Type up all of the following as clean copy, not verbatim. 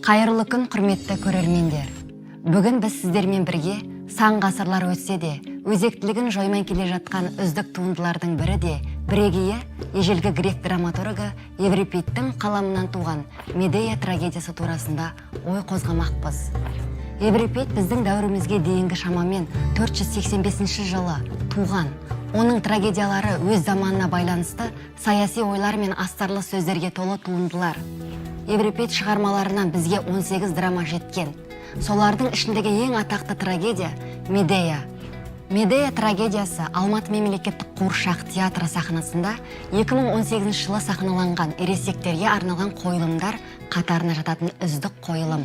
Қайырлы күн, құрметті көрермендер. Бүгін біз сіздермен бірге сан ғасырлар өтсе де, өзектілігін жоймай келе жатқан үздік туындылардың бірі де бірегейі ежелгі грек драматургы Еврипидтің қаламынан туған Медея трагедиясы турасында ой қозғамақпыз. Еврипид біздің дәуірімізге дейінгі шамамен 485 жылы туған. Оның трагедиялары өз заманына байланысты саяси ойлар мен астарлы сөздерге толы туындылар. Еврипид шығармаларынан бізге 18 драма жеткен. Солардың ішіндегі ең атақты трагедия Медея. Медея трагедиясы Алматы мемлекеттік қуыршақ театры сахнасында 2018 жылы сахналанған ересектерге арналған қойылымдар қатарына жататын үздік қойылым.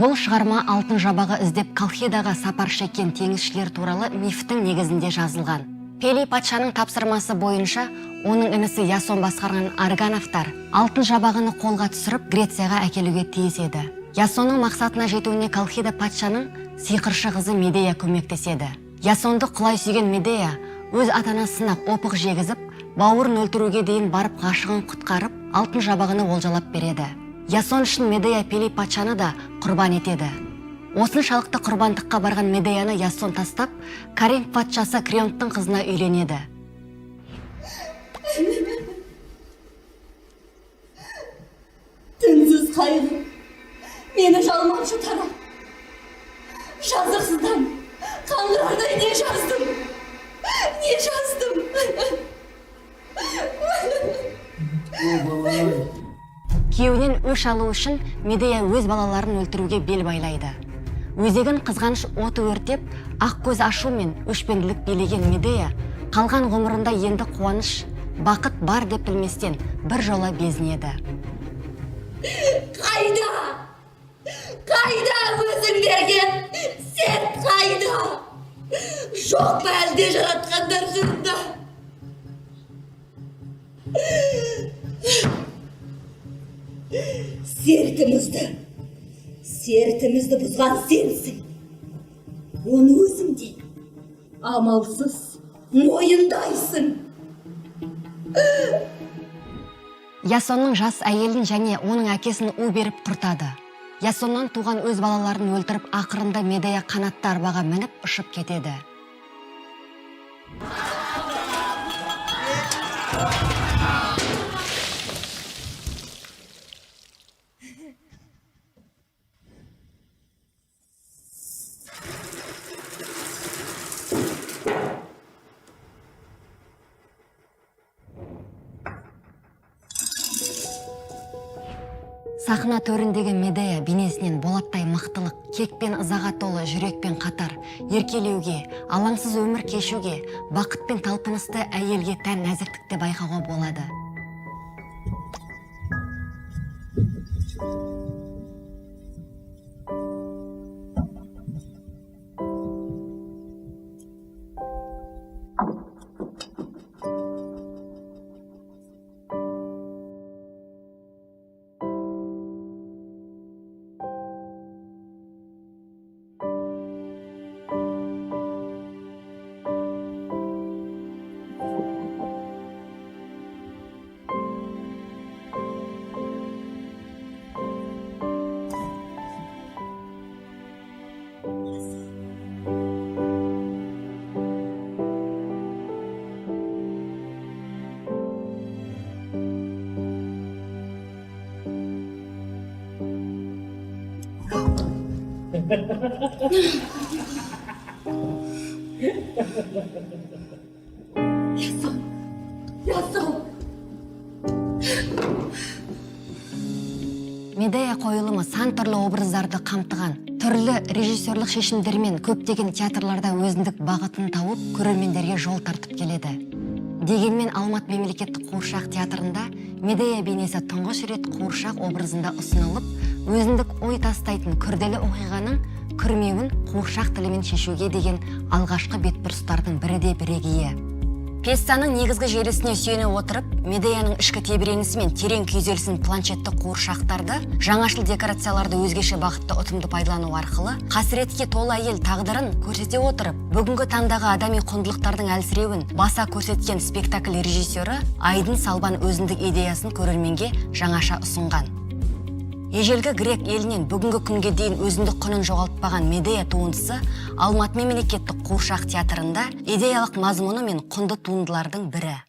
Бұл шығарма алтын жабағы іздеп Колхидаға сапар шеккен теңізшілер туралы мифтің негізінде жазылған. Пелей патшаның тапсырмасы бойынша оның інісі Ясон басқарған аргановтар алтын жабағыны қолға түсіріп Грецияға әкелуге тиіс еді. Ясонның мақсатына жетуіне Колхида патшаның сиқыршы қызы Медея көмектеседі. Ясонды құлай сүйген Медея өз ата-анасына опық жегізіп, бауырын өлтіруге дейін барып ғашығын құтқарып, алтын жабағыны олжалап береді. Ясон үшін Медея Пелей патшаны да құрбан етеді. Осыншалықты құрбандыққа барған Медеяны Ясон тастап, Каринф патшасы Крионттың қызына үйленеді. Тынсыз қайғы мені жалмаушы тара. Жазықсыздан қаңғырардай не жаздым? Не жаздым? Күйеуінен өш алу үшін Медея өз балаларын өлтіруге бел байлайды. Өзегін қызғаныш оты өртеп, ақ көз ашу мен өшпенділік билеген Медея қалған ғұмырында енді қуаныш, бақыт бар деп білместен бір жола безінеді. Қайда? Қайда өзің берген? Сен қайда? Жоқ па әлде жаратқандар жырында? Сертімізді бұзған сенсің. Оны өзіңде амалсыз мойындайсың. Ясонның жас әйелін және оның әкесін у беріп құртады. Ясоннан туған өз балаларын өлтіріп, ақырында Медея қанатты арбаға мініп ұшып кетеді. Сахна төріндегі Медея бейнесінен болаттай мықтылық, кекпен ызаға толы жүрекпен қатар, еркелеуге, алаңсыз өмір кешуге, бақытпен талпынысты әйелге тән нәзіктікті байқауға болады. Ясон. Медея қойылымы сан түрлі образдарды қамтыған, түрлі режиссерлік шешімдермен көптеген театрларда өзіндік бағытын тауып, көрермендерге жол тартып келеді. Дегенмен Алматы мемлекеттік қуыршақ театрында Медея бейнесі тұңғыш рет қуыршақ образында ұсынылып, өзіндік ой тастайтын күрделі оқиғаның күрмеуін қуыршақ тілімен шешуге деген алғашқы бетбұрыстардың бірі де бірегейі. Пьесаның негізгі желісіне сүйене отырып, Медеяның ішкі тебіренісі мен терең күйзелісін планшетті қуыршақтарды, жаңашыл декорацияларды өзгеше бақытты ұтымды пайдалану арқылы, қасіретке толы әйел тағдырын көрсете отырып, бүгінгі таңдағы адами құндылықтардың әлсіреуін баса көрсеткен спектакль режиссері Айдын Салбан өзіндік идеясын көрерменге жаңаша ұсынған. Ежелгі грек елінен бүгінгі күнге дейін өзіндік құнын жоғалтпаған Медея туындысы Алматы мемлекеттік қуыршақ театрында идеялық мазмұны мен құнды туындылардың бірі.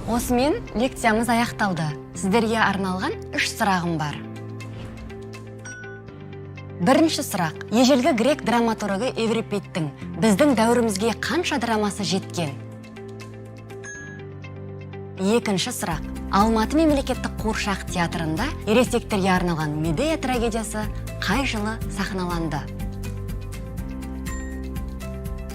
Осымен лекциямыз аяқталды. Сіздерге арналған 3 сұрағым бар. Бірінші сұрақ. Ежелгі грек драматургы Еврипидтің біздің дәуірімізге қанша драмасы жеткен? Екінші сұрақ. Алматы мемлекеттік қуыршақ театрында ересектерге арналған Медея трагедиясы қай жылы сахналанды?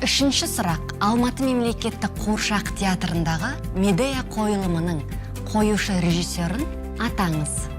Үшінші сұрақ. Алматы мемлекеттік қуыршақ театрындағы Медея қойылымының қоюшы режиссерін атаңыз.